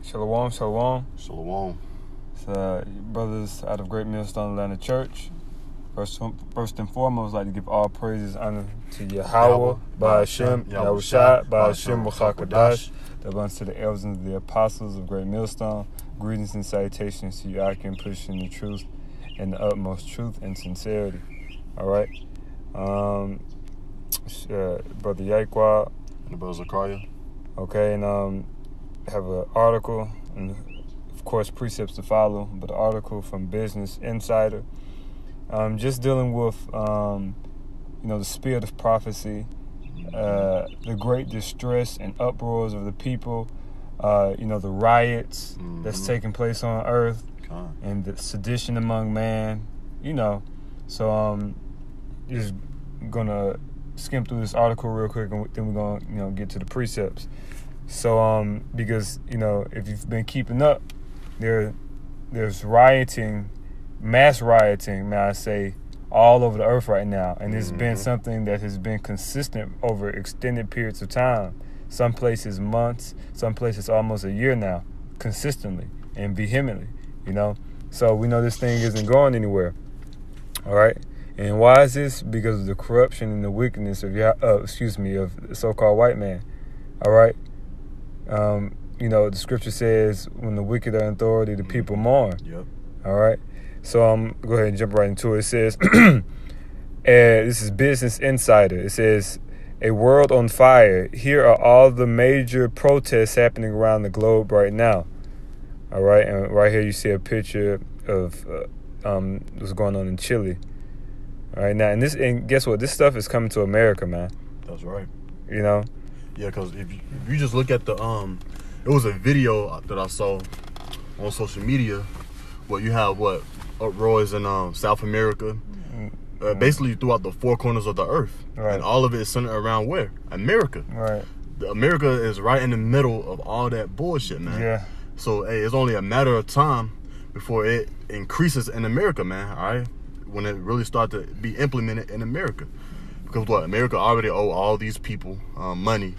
Shalom, shalom. Shalom. It's brothers out of Great Millstone Atlanta Church. First and foremost, I'd like to give all praises honor to Yahweh, Ba'Hashem, Yahushua, Ba'Hashem, B'chakadash, that belongs to the elders and the apostles of Great Millstone. Greetings and salutations to you, I can push in the truth and the utmost truth and sincerity. All right. Brother Yaikwad. And Brother Zachariah. Okay, and have an article, and of course precepts to follow, but an article from Business Insider, just dealing with the spirit of prophecy, the great distress and uproars of the people, the riots that's taking place on earth, and the sedition among man, so just gonna skim through this article real quick, and then we're gonna get to the precepts. So because if you've been keeping up, there's rioting, mass rioting, may I say, all over the earth right now, and it's been something that has been consistent over extended periods of time. Some places months, some places almost a year now, consistently and vehemently. So we know this thing isn't going anywhere. All right. And why is this? Because of the corruption and the wickedness of the so-called white man. All right. The scripture says, when the wicked are in authority, the people mourn. Yep. All right. So go ahead and jump right into it. It says, this is Business Insider. It says, a world on fire. Here are all the major protests happening around the globe right now. All right. And right here you see a picture of what's going on in Chile. All right. Now, and guess what? This stuff is coming to America, man. That's right. Yeah, because if you just look at the it was a video that I saw on social media where you have uproars in South America, basically throughout the four corners of the earth, right. And all of it is centered around where? America. Right. America is right in the middle of all that bullshit, man. Yeah. So it's only a matter of time before it increases in America, man. All right, when it really starts to be implemented in America. Because America already owe all these people money.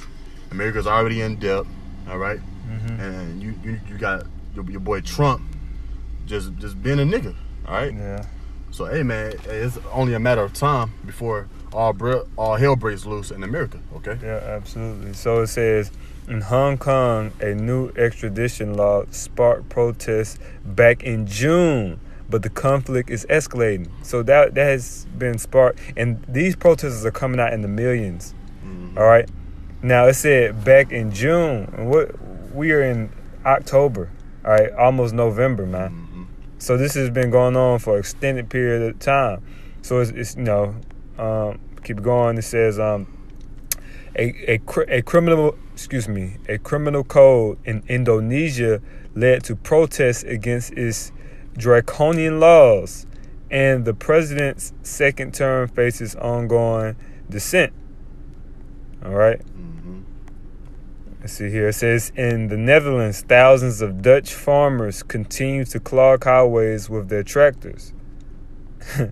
America's already in debt, all right? Mm-hmm. And you got your boy Trump just being a nigga, all right? Yeah. So, hey, man, it's only a matter of time before all hell breaks loose in America, okay? Yeah, absolutely. So it says, in Hong Kong, a new extradition law sparked protests back in June, but the conflict is escalating. So that has been sparked, and these protesters are coming out in the millions. Mm-hmm. All right. Now it said back in June, and we are in October. All right, almost November, man. Mm-hmm. So this has been going on for an extended period of time. So it's keep going. It says a criminal code in Indonesia led to protests against its draconian laws, and the president's second term faces ongoing dissent. All right. Mm-hmm. Let's see here. It says, in the Netherlands, thousands of Dutch farmers continue to clog highways with their tractors. All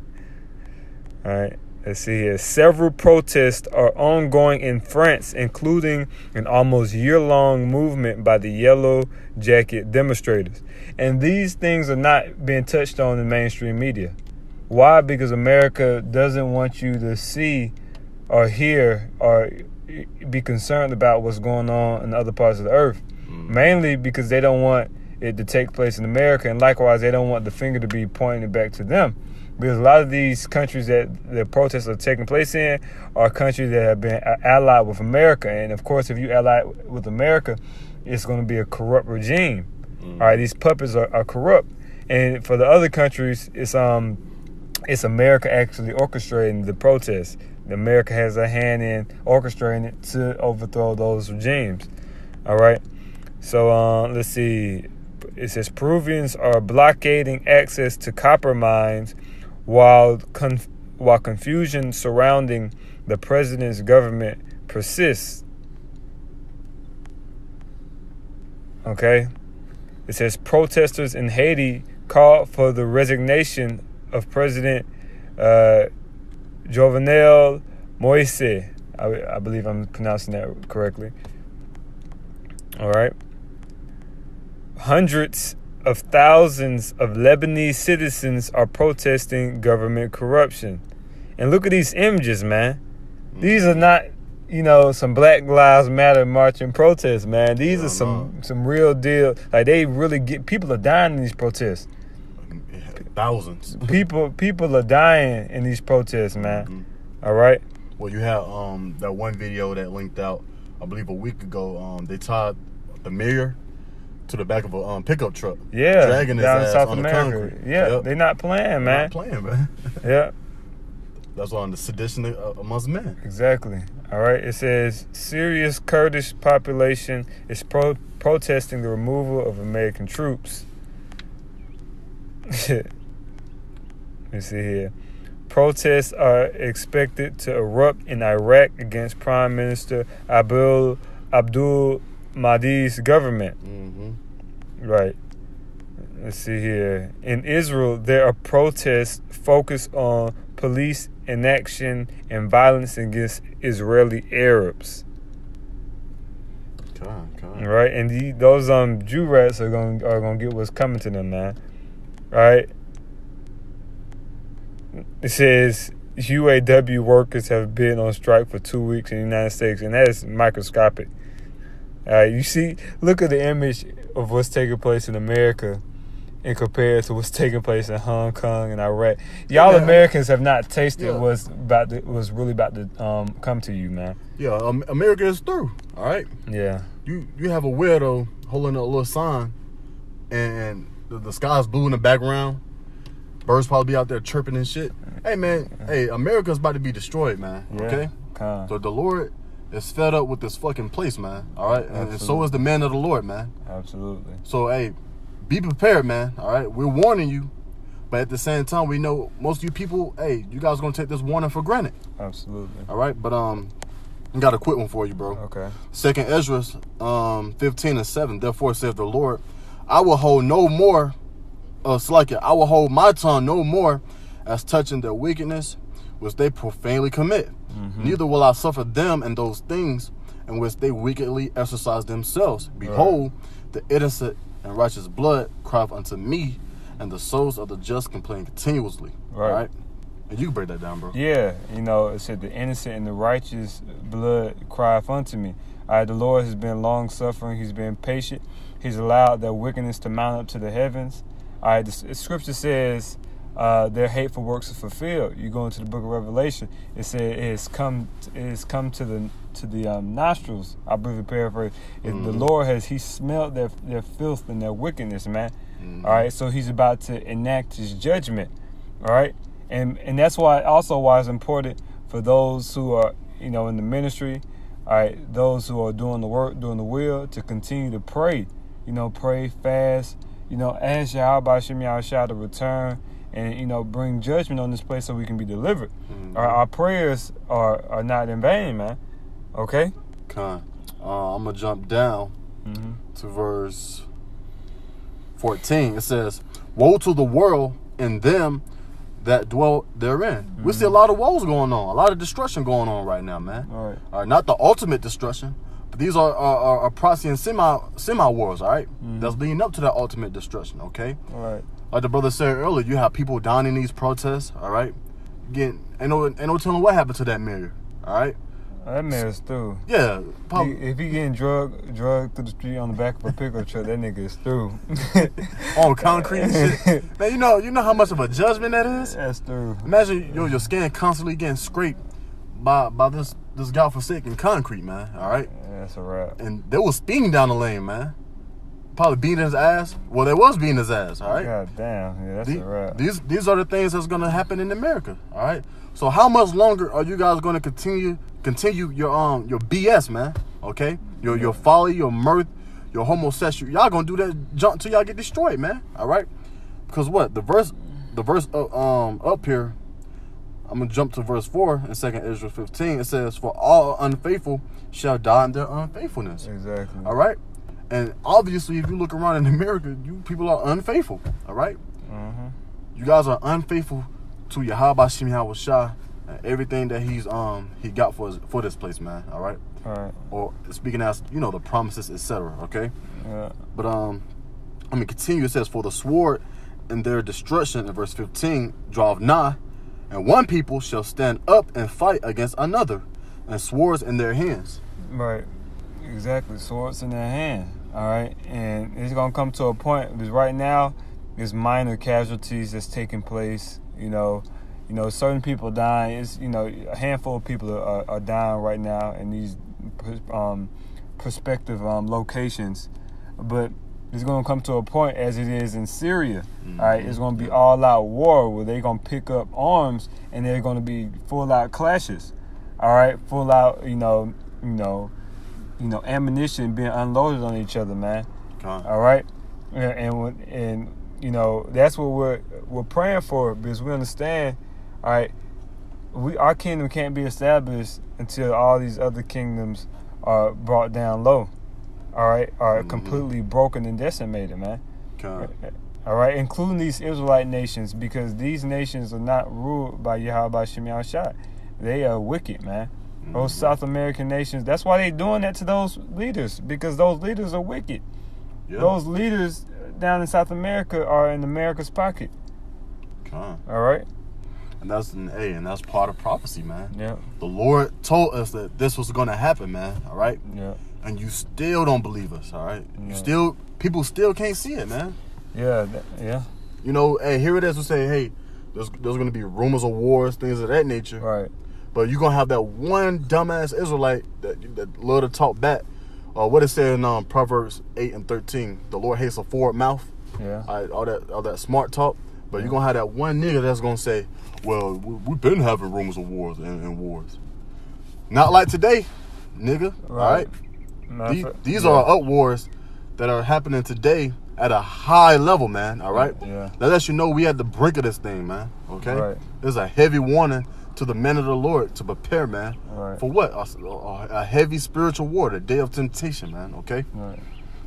right. Let's see here. Several protests are ongoing in France, including an almost year-long movement by the Yellow Jacket demonstrators. And these things are not being touched on in mainstream media. Why? Because America doesn't want you to see or hear or be concerned about what's going on in other parts of the earth. Mainly because they don't want it to take place in America, and likewise, they don't want the finger to be pointed back to them. Because a lot of these countries that the protests are taking place in are countries that have been allied with America. And, of course, if you ally with America, it's going to be a corrupt regime. All right, these puppets are corrupt. And for the other countries, it's America actually orchestrating the protests. America has a hand in orchestrating it to overthrow those regimes. All right. So let's see. It says Peruvians are blockading access to copper mines while confusion surrounding the president's government persists. Okay. It says protesters in Haiti called for the resignation of President Jovenel Moise. I believe I'm pronouncing that correctly. All right. hundreds of thousands of Lebanese citizens are protesting government corruption. And look at these images, man. These are not, some Black Lives Matter marching protests, man. These are some real deal. Like, they really people are dying in these protests. Thousands. People are dying in these protests, man. Mm-hmm. All right. Well, you have that one video that linked out, I believe a week ago. They tied the mayor to the back of a pickup truck. Yeah, dragging his down ass South on America. the concrete. Yeah, yep. They're not playing, man. They're not playing, man. Yeah. That's on the sedition amongst men. Exactly. All right. It says Syria's Kurdish population is protesting the removal of American troops. Let me see here. Protests are expected to erupt in Iraq against Prime Minister Abdul Mahdi's government. Mm-hmm. Right. Let's see here. In Israel, there are protests focused on police inaction and violence against Israeli Arabs. Right, and those Jew rats are gonna get what's coming to them, man. Right. It says UAW workers have been on strike for 2 weeks in the United States, and that is microscopic. You see, look at the image of what's taking place in America and compared to what's taking place in Hong Kong and Iraq. Y'all Americans have not tasted what's really about to come to you, man. Yeah, America is through. All right. Yeah. You have a weirdo holding a little sign, and the sky's blue in the background. Birds probably be out there chirping and shit. Hey, man. Hey, America's about to be destroyed, man. Yeah. Okay. So the Lord is fed up with this fucking place, man. All right. And so is the man of the Lord, man. Absolutely. So hey, be prepared, man. All right. We're warning you, but at the same time, we know most of you people. Hey, you guys are gonna take this warning for granted. Absolutely. All right. But I got a quick one for you, bro. Okay. 2nd Ezra 15:7. Therefore saith the Lord, I will hold no more. I will hold my tongue no more as touching their wickedness which they profanely commit. Mm-hmm. Neither will I suffer them in those things in which they wickedly exercise themselves. Behold, the innocent and righteous blood crieth unto me, and the souls of the just complain continuously. Right. All right? And you can break that down, bro. Yeah, it said the innocent and the righteous blood crieth unto me. All right, the Lord has been long-suffering. He's been patient. He's allowed their wickedness to mount up to the heavens. All right, the scripture says their hateful works are fulfilled. You go into the book of Revelation, it said it has come to the nostrils. I believe the paraphrase. Mm-hmm. The Lord he smelled their filth and their wickedness, man. Mm-hmm. All right, so he's about to enact his judgment. All right, and that's why it's important for those who are in the ministry. All right, those who are doing the work, doing the will, to continue to pray. Pray, fast. Ask Yahweh Shem Yahushua to return and bring judgment on this place so we can be delivered. Mm-hmm. Our prayers are not in vain, man. Okay. I'm gonna jump down to verse 14. It says, "Woe to the world and them that dwell therein." Mm-hmm. We see a lot of woes going on, a lot of destruction going on right now, man. All right. Not the ultimate destruction, but these are proxy and semi wars. All right, that's leading up to that ultimate destruction. Okay. All right. Like the brother said earlier, you have people down in these protests. All right. Ain't no telling what happened to that mayor. All right. That man's through. Yeah. If he getting drugged through the street on the back of a pickup truck, that nigga is through. On concrete and shit. Man, you know how much of a judgment that is? That's through. Imagine your skin constantly getting scraped by this godforsaken concrete, man. All right? Yeah, that's a wrap. And they was speeding down the lane, man. Probably beating his ass. Well, they was beating his ass, all right? God damn. Yeah, that's a wrap. These are the things that's going to happen in America, all right? So how much longer are you guys going to continue your BS, man? Okay? Your folly, your mirth, your homosexual. Y'all going to do that junk until y'all get destroyed, man. All right? Because what? The verse up here, I'm going to jump to verse 4 in 2nd Ezra 15. It says, "For all unfaithful shall die in their unfaithfulness." Exactly. All right? And obviously, if you look around in America, you people are unfaithful. All right? Mm-hmm. You guys are unfaithful to Yahweh Shem Yahushua and everything that he got for this place, man. All right? All right. Or speaking as the promises, etc. Okay. Yeah. But continue. It says, for the sword and their destruction, in verse 15, draweth nigh, and one people shall stand up and fight against another, and swords in their hands. Right. Exactly. Swords in their hand. All right. And it's going to come to a point, because right now, there's minor casualties that's taking place. You know, certain people dying. It's, a handful of people are dying right now in these prospective locations. But it's going to come to a point, as it is in Syria. All right, it's going to be all-out war where they're going to pick up arms and they're going to be full-out clashes. All right, full-out, ammunition being unloaded on each other, man. All right, and that's what we're praying for, because we understand. All right, our kingdom can't be established until all these other kingdoms are brought down low. All right, are completely broken and decimated, man. All right, including these Israelite nations, because these nations are not ruled by Yahweh Shem Yahushua. They are wicked, man. Those South American nations, that's why they're doing that to those leaders, because those leaders are wicked. Those leaders down in South America are in America's pocket. All right? And that's part of prophecy, man. Yeah. The Lord told us that this was going to happen, man. All right? Yeah. And you still don't believe us, all right? Yeah. People still can't see it, man. Yeah. Hey, here it is. We say, hey, there's going to be rumors of wars, things of that nature. Right. But you're going to have that one dumbass Israelite that love to talk back. What it said in Proverbs 8 and 13, the Lord hates a forward mouth. Yeah. All that smart talk. But you're going to have that one nigga that's going to say, well, we've been having rumors of wars and wars. Not like today, nigga. Right. All right? These are up wars that are happening today at a high level, man. All right? Yeah. That lets you know we at the brink of this thing, man. Okay? Right. There's a heavy warning to the men of the Lord to prepare, man. Right. For what? A heavy spiritual war, the day of temptation, man. Okay? Right.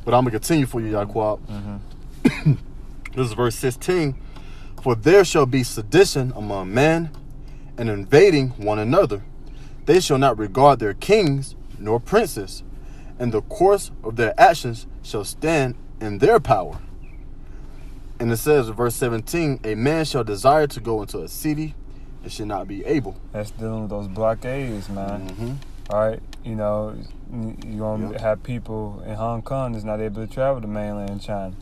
But I'm going to continue for you, Yaquab. This is verse 16. For there shall be sedition among men, and invading one another. They shall not regard their kings nor princes, and the course of their actions shall stand in their power. And it says in verse 17, a man shall desire to go into a city and should not be able. That's dealing with those blockades, man. All right, you're going to have people in Hong Kong that's not able to travel to mainland China.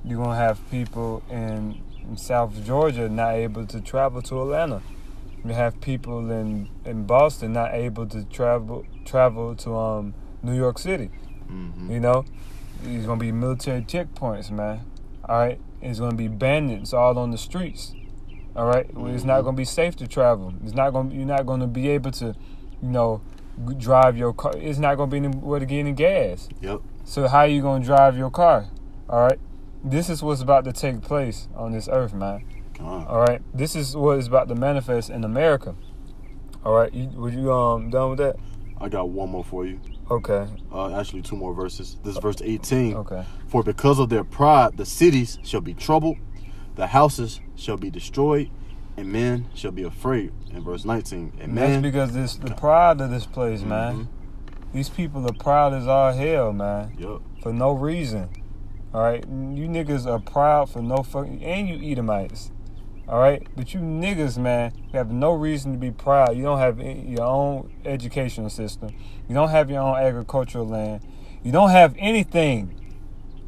You're going to have people in South Georgia not able to travel to Atlanta. You have people in Boston not able to travel to New York City. There's going to be military checkpoints, man. All right, it's going to be bandits all on the streets. All right, it's not going to be safe to travel. You're not going to be able to, drive your car. It's not going to be anywhere to get any gas. Yep. So how are you going to drive your car? All right. This is what's about to take place on this earth, man. All right. This is what is about to manifest in America. All right. Were you done with that? I got one more for you. Okay. Actually, two more verses. This is verse 18. Okay. For because of their pride, the cities shall be troubled, the houses shall be destroyed, and men shall be afraid. In verse 19. And that's because the pride of this place, man. These people are proud as all hell, man. Yep. For no reason. All right, you niggas are proud for no fucking, and you Edomites. All right, but you niggas, man, have no reason to be proud. You don't have your own educational system. You don't have your own agricultural land. You don't have anything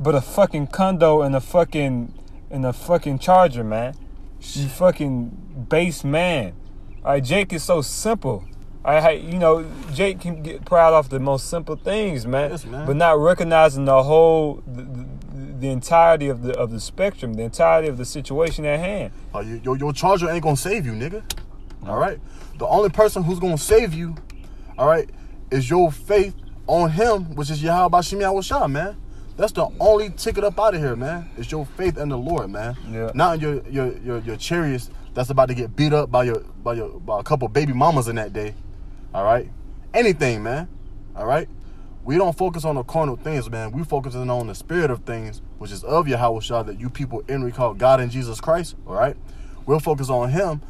but a fucking condo and a fucking charger, man. You fucking base man. All right, Jake is so simple. Jake can get proud off the most simple things, man. Yes, man. But not recognizing the whole, the entirety of the spectrum, the entirety of the situation at hand. Your charger ain't gonna save you, nigga. All right. The only person who's gonna save you, all right, is your faith on Him, which is Yahweh Shem Yahushua, man. That's the only ticket up out of here, man. It's your faith in the Lord, man. Yeah. Not your chariots that's about to get beat up by a couple baby mamas in that day. All right. Anything, man. All right. We don't focus on the carnal things, man. We focus on the spirit of things, which is of Yahushua, that you people inwardly call God and Jesus Christ. All right. We'll focus on Him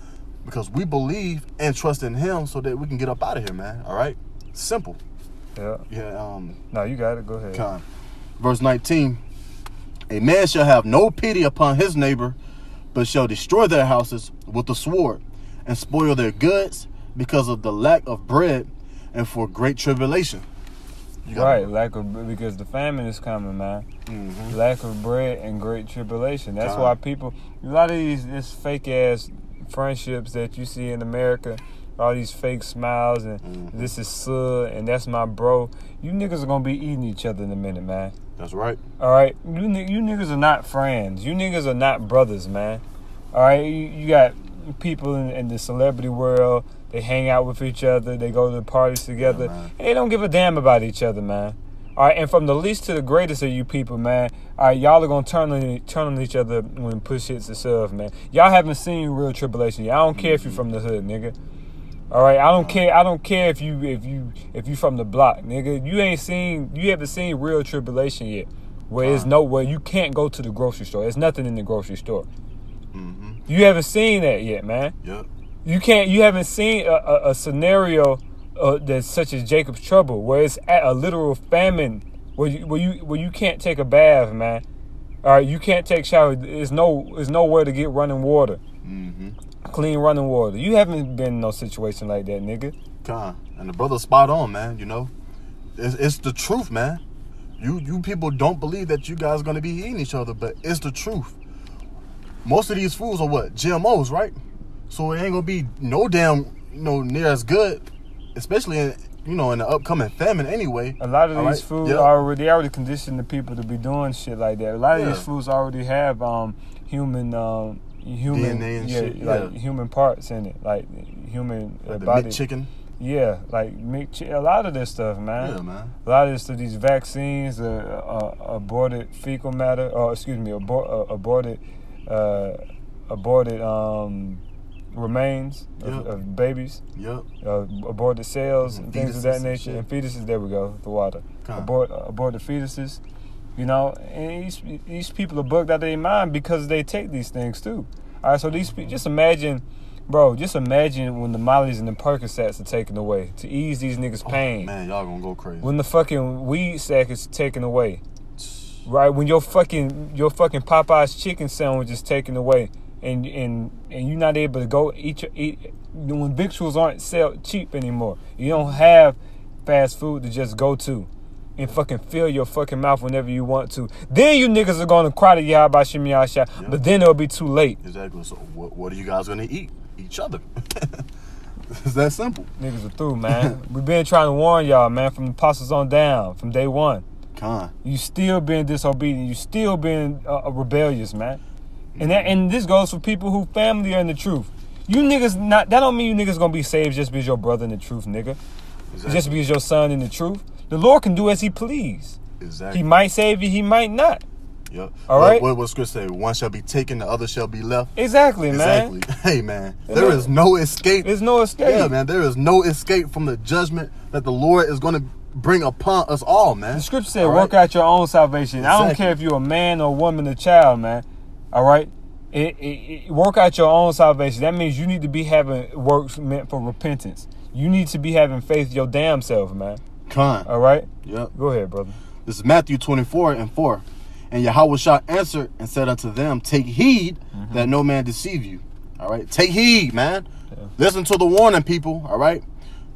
because we believe and trust in Him so that we can get up out of here, man. All right. Simple. Yeah. Yeah. No, you got it. Go ahead. Verse 19. A man shall have no pity upon his neighbor, but shall destroy their houses with the sword, and spoil their goods because of the lack of bread and for great tribulation. Right, because the famine is coming, man. Mm-hmm. Lack of bread and great tribulation. That's God. why people, a lot of this fake ass friendships that you see in America, all these fake smiles and this is sir and that's my bro. You niggas are gonna be eating each other in a minute, man. That's right. All right, you niggas are not friends. You niggas are not brothers, man. All right, you got people in the celebrity world. They hang out with each other. They go to the parties together. Yeah, and they don't give a damn about each other, man. All right, and from the least to the greatest of you people, man, all right, y'all are going to turn on each other when push hits to shove, man. Y'all haven't seen real tribulation yet. I don't care if you from the hood, nigga. All right, I don't care if you from the block, nigga. You haven't seen real tribulation yet. Where you can't go to the grocery store. There's nothing in the grocery store. Mm-hmm. You haven't seen that yet, man. Yep. You haven't seen a scenario that's such as Jacob's trouble, where it's at a literal famine, where you can't take a bath, man. All right, you can't take shower. There's nowhere to get running water, clean running water. You haven't been in no situation like that, nigga. And the brother's spot on, man. You know, it's the truth, man. You people don't believe that you guys are gonna be eating each other, but it's the truth. Most of these foods are what? GMOs, right? So it ain't gonna be no damn, near as good, especially in the upcoming famine anyway. A lot of these foods already conditioned the people to be doing shit like that. A lot of these foods already have human DNA and shit, human parts in it, like human like the body. chicken. Yeah, like a lot of this stuff, man. Yeah, man. A lot of this stuff, these vaccines, aborted fecal matter, aborted remains of babies, aborted cells and things of that nature, and fetuses. There we go, the water. Aborted fetuses, and these people are bugged out of their mind because they take these things too. All right, so just imagine when the Mollies and the Percocets are taken away to ease these niggas' pain. Man, y'all gonna go crazy. When the fucking weed sack is taken away. Right, when your fucking Popeye's chicken sandwich is taken away, and you're not able to go eat when victuals aren't sell cheap anymore. You don't have fast food to just go to and fucking fill your fucking mouth whenever you want to. Then you niggas are gonna cry to Yahweh Shem Yahshua, but then it'll be too late. Exactly. So what are you guys gonna eat? Each other. It's that simple. Niggas are through, man. We've been trying to warn y'all, man, from the apostles on down, from day one. You still being disobedient. You still being rebellious, man. And this goes for people who family are in the truth. You niggas that don't mean you niggas gonna be saved just because your brother in the truth, nigga. Exactly. Just because your son in the truth. The Lord can do as he please. Exactly. He might save you, he might not. Yep. All right. What scripture say? One shall be taken, the other shall be left. Exactly, man. Hey, man. There is no escape. There's no escape. Yeah, man. There is no escape from the judgment that the Lord is going to bring upon us all, man. The scripture said, work out your own salvation. Exactly. I don't care if you're a man or a woman or child, man. All right? Work out your own salvation. That means you need to be having works meant for repentance. You need to be having faith your damn self, man. All right? Yep. Go ahead, brother. This is Matthew 24:4. And Yahweh shall answer and said unto them, take heed that no man deceive you. All right? Take heed, man. Yeah. Listen to the warning, people. All right?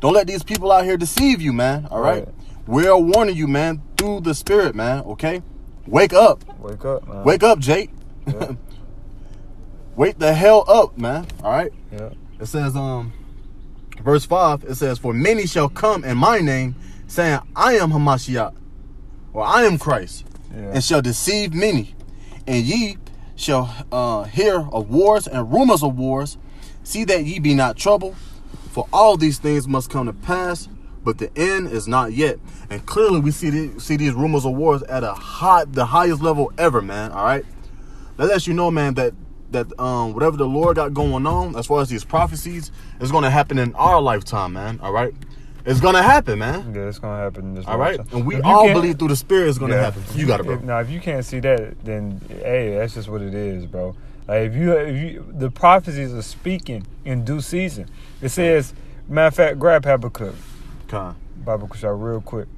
Don't let these people out here deceive you, man. All right? We're warning you, man, through the Spirit, man. Okay? Wake up. Wake up, man. Wake up, Jake. Yeah. Wake the hell up, man. All right? Yeah. It says, verse 5, it says, for many shall come in my name, saying, I am Hamashiach, or I am Christ, and shall deceive many. And ye shall hear of wars and rumors of wars. See that ye be not troubled, for all these things must come to pass, but the end is not yet. And clearly we see these rumors of wars at the highest level ever, man. All right? That lets you know, man, that whatever the Lord got going on as far as these prophecies is going to happen in our lifetime, man. All right? It's going to happen, man. Yeah, it's going to happen in this all right? lifetime. And we all believe through the Spirit it's going to happen. You got it, bro. Now, if you can't see that, then, hey, that's just what it is, bro. Like, if you the prophecies are speaking in due season. It says, matter of fact, grab Habakkuk. Bible shot real quick.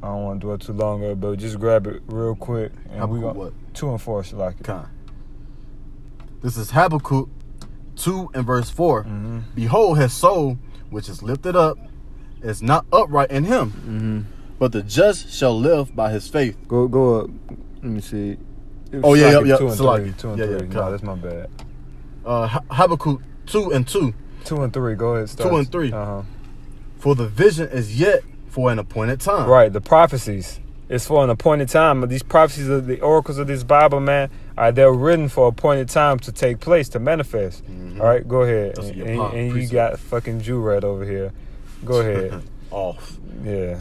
I don't want to dwell too long on it, but just grab it real quick. And we Habakkuk go what? 2 and 4, Shalaki. Con. This is Habakkuk 2 and verse 4. Mm-hmm. Behold, his soul, which is lifted up, is not upright in him, but the just shall live by his faith. Go up. Let me see. Oh, yeah, yeah. 2 and 3. Shalaki. 2 and Yeah, 3. yeah, No, con. that's my bad. Habakkuk 2 and 2. 2 and 3. Go ahead. Start. 2 and 3. Uh-huh. For the vision is yet for an appointed time. Right. The prophecies. It's for an appointed time. These prophecies of the oracles of this Bible, man, they're written for appointed time to take place, to manifest. All right, go ahead. And you got fucking Jew right over here. Go ahead. Off. Yeah.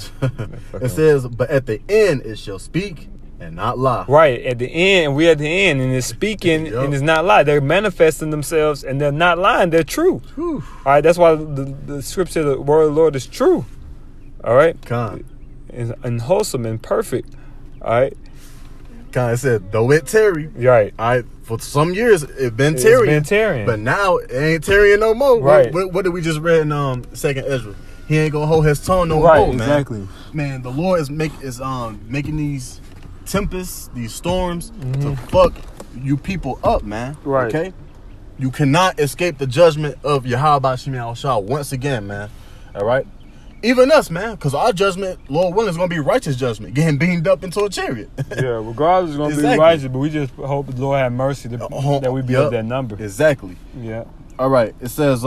It says, but at the end it shall speak and not lie. Right. At the end, we're at the end, and it's speaking and it's not lie. They're manifesting themselves, and they're not lying. They're true. Whew. All right. That's why the scripture, the word of the Lord is true. All right. Con. And wholesome and perfect. All right. Kind of said, though it tarry. Right. All right. For some years, it been tarrying. But now, it ain't tarrying no more. Right. What did we just read in 2nd Ezra? He ain't going to hold his tongue no more, man. Exactly. Man, the Lord is making these tempests, these storms, to fuck you people up, man. Right. Okay? You cannot escape the judgment of Yahweh Shem Shah once again, man. All right? Even us, man, because our judgment, Lord willing, is going to be righteous judgment, getting beamed up into a chariot. Yeah, regardless, it's going to be righteous, but we just hope the Lord have mercy that we be of that number. Exactly. Yeah. All right. It says,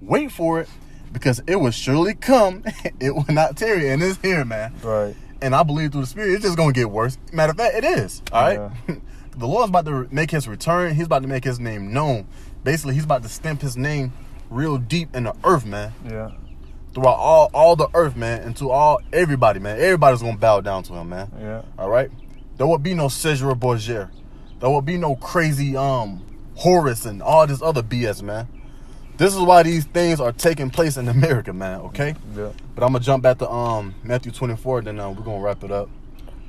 wait for it, because it will surely come. It will not tarry, and it's here, man. Right. And I believe through the Spirit, it's just going to get worse. Matter of fact, it is. All right. Yeah. The Lord's about to make his return. He's about to make his name known. Basically, he's about to stamp his name real deep in the earth, man. Yeah. Throughout all the earth, man, and to everybody, man. Everybody's gonna bow down to him, man. Yeah. All right. There will be no Cesar Borgia. There will be no crazy Horus and all this other BS, man. This is why these things are taking place in America, man. Okay. Yeah. But I'm gonna jump back to Matthew 24. Then we're gonna wrap it up.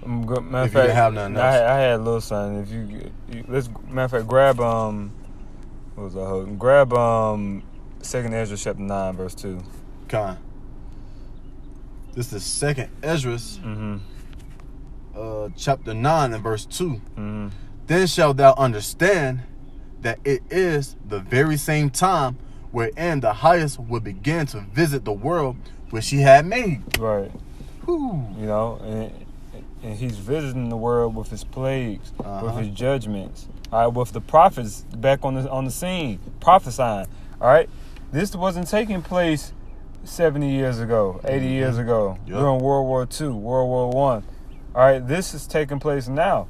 Matter if of fact, you didn't have nothing else. I had a little something. If you let's matter of fact, grab what was I holding? Grab 2nd Ezra chapter 9 verse 2. Con. This is 2nd Ezra, chapter 9 and verse 2. Then shalt thou understand that it is the very same time wherein the highest will begin to visit the world which he had made. Right. Whew. You know, and he's visiting the world with his plagues, with his judgments. All right, with the prophets back on the scene, prophesying. All right, this wasn't taking place 70 years ago, 80 years ago, during World War II, World War I. All right, this is taking place now.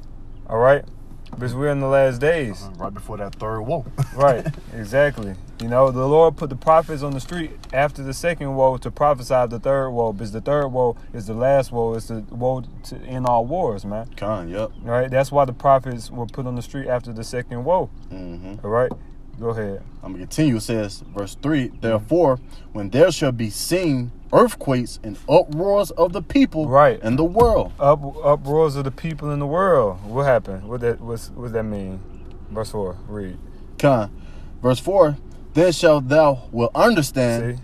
All right, because we're in the last days. Right before that third woe. Right, exactly. You know, the Lord put the prophets on the street after the second woe to prophesy the third woe, because the third woe is the last woe. It's the woe to end all wars, man. Yep. All right, that's why the prophets were put on the street after the second woe. All right, go ahead. I'm going to continue. It says, verse 3, therefore, when there shall be seen earthquakes and uproars of the people in the world. Uproars of the people in the world. What happened? What that mean? Verse 4, read. Verse 4, then shalt thou will understand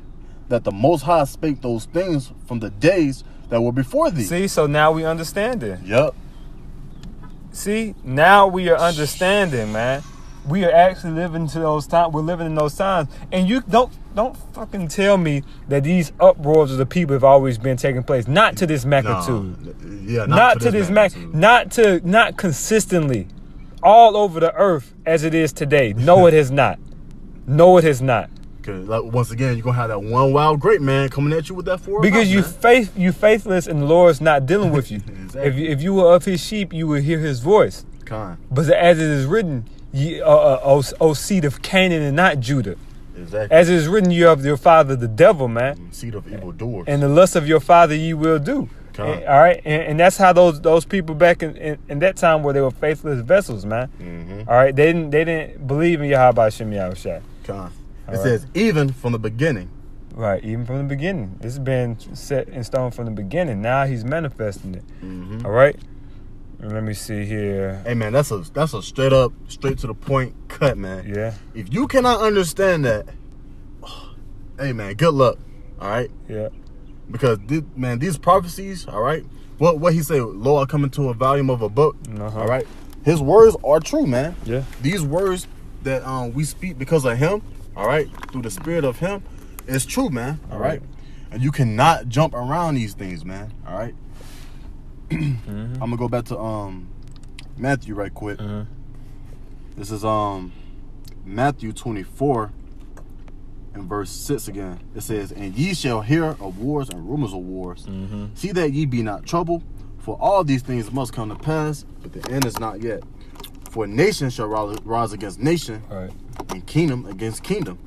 that the Most High spake those things from the days that were before thee. See, so now we understand it. Yep. See, now we are understanding, man. We are actually living to those times. We're living in those times, and you don't fucking tell me that these uproars of the people have always been taking place. Not to this magnitude. Not to this magnitude. Not consistently, all over the earth as it is today. No, it has not. No, it has not. Because once again, you're gonna have that one wild great man coming at you with that forward. Because you faithless, and the Lord's not dealing with you. Exactly. If you were of His sheep, you would hear His voice. But as it is written, O seed of Canaan and not Judah. Exactly. As it is written, you of your father the devil, man. Seed of evil doers. And the lust of your father ye will do. All right, and that's how those people back in that time where they were faithless vessels, man. All right, they didn't believe in Yahweh Shem Yahushua. It says even from the beginning. Right, even from the beginning. It's been set in stone from the beginning. Now He's manifesting it. All right. Let me see here. Hey man, that's a straight to the point cut, man. Yeah. If you cannot understand that, hey man, good luck. All right. Yeah. Because, these prophecies, all right, what he said, lo, I come into a volume of a book, all right, his words are true, man. Yeah. These words that we speak because of him, all right, through the spirit of him, it's true, man, all right? And you cannot jump around these things, man, all right? I'm going to go back to Matthew right quick. This is Matthew 24 and verse 6 again. It says, and ye shall hear of wars and rumors of wars. See that ye be not troubled, for all these things must come to pass, but the end is not yet. For nation shall rise against nation, and kingdom against kingdom.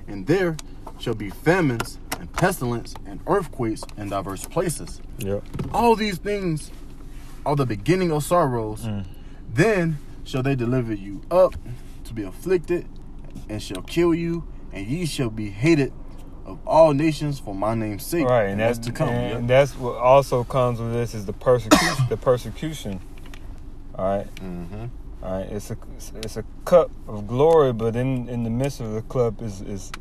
And there shall be famines and pestilence and earthquakes in diverse places. All these things are the beginning of sorrows. Then shall they deliver you up to be afflicted, and shall kill you, and ye shall be hated of all nations for my name's sake. And that's to come. And that's what also comes with this is the persecution. The persecution. All right. All right. It's a cup of glory, but in the midst of the cup is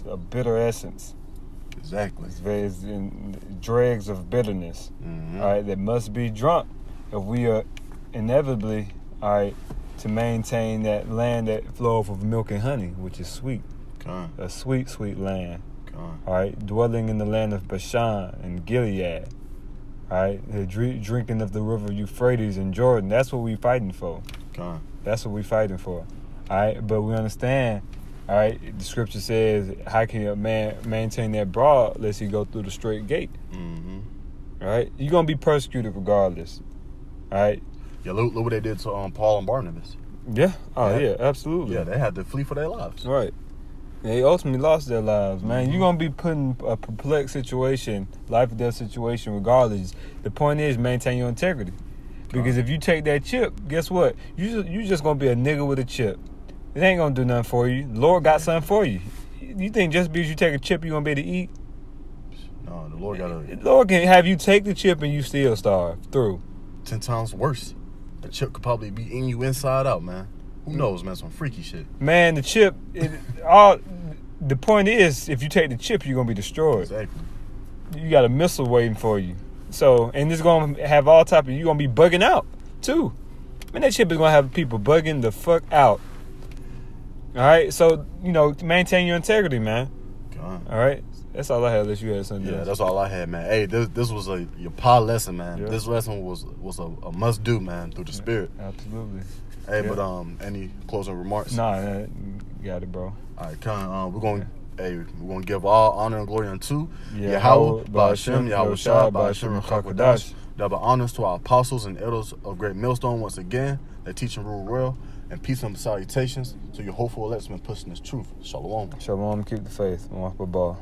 a bitter essence. Exactly. It's in dregs of bitterness. All right. That must be drunk if we are inevitably, all right, to maintain that land that flows with milk and honey, which is sweet. A sweet, sweet land. All right, dwelling in the land of Bashan and Gilead. All right, the drinking of the river Euphrates and Jordan. That's what we fighting for. That's what we fighting for. All right, but we understand. All right, the scripture says, how can a man maintain that broad unless he go through the straight gate? All right, you're gonna be persecuted regardless. All right. Yeah, look what they did to Paul and Barnabas. Yeah. Oh, yeah, absolutely. Yeah, they had to flee for their lives. Right. They ultimately lost their lives, man. You're going to be put in a perplexed situation, life or death situation regardless. The point is maintain your integrity. Because if you take that chip, guess what? You just going to be a nigga with a chip. It ain't going to do nothing for you. The Lord got something for you. You think just because you take a chip, you're going to be able to eat? No, the Lord got to... The Lord can have you take the chip and you still starve through. 10 times worse. The chip could probably be in you inside out, man. Who knows, man? Some freaky shit. Man, the chip, the point is, if you take the chip, you're going to be destroyed. Exactly. You got a missile waiting for you. So, and it's going to have all type of, you're going to be bugging out, too. Man, that chip is going to have people bugging the fuck out. All right? So, maintain your integrity, man. All right? That's all I had, unless you had something else. Yeah, that's all I had, man. Hey, this was your pod lesson, man. Yeah. This lesson was a must-do, man, through the spirit. Absolutely. Hey, but any closing remarks? Nah, you got it, bro. All right, we're gonna give all honor and glory unto Yahweh, Ba'ashem, Yahweh Shah, Ba'ashem, Chakadash. Double honors to our apostles and elders of Great Millstone once again. They teach and rule well, and peace and salutations to your hopeful electsmen pushing this truth. Shalom. Shalom, keep the faith. Ball.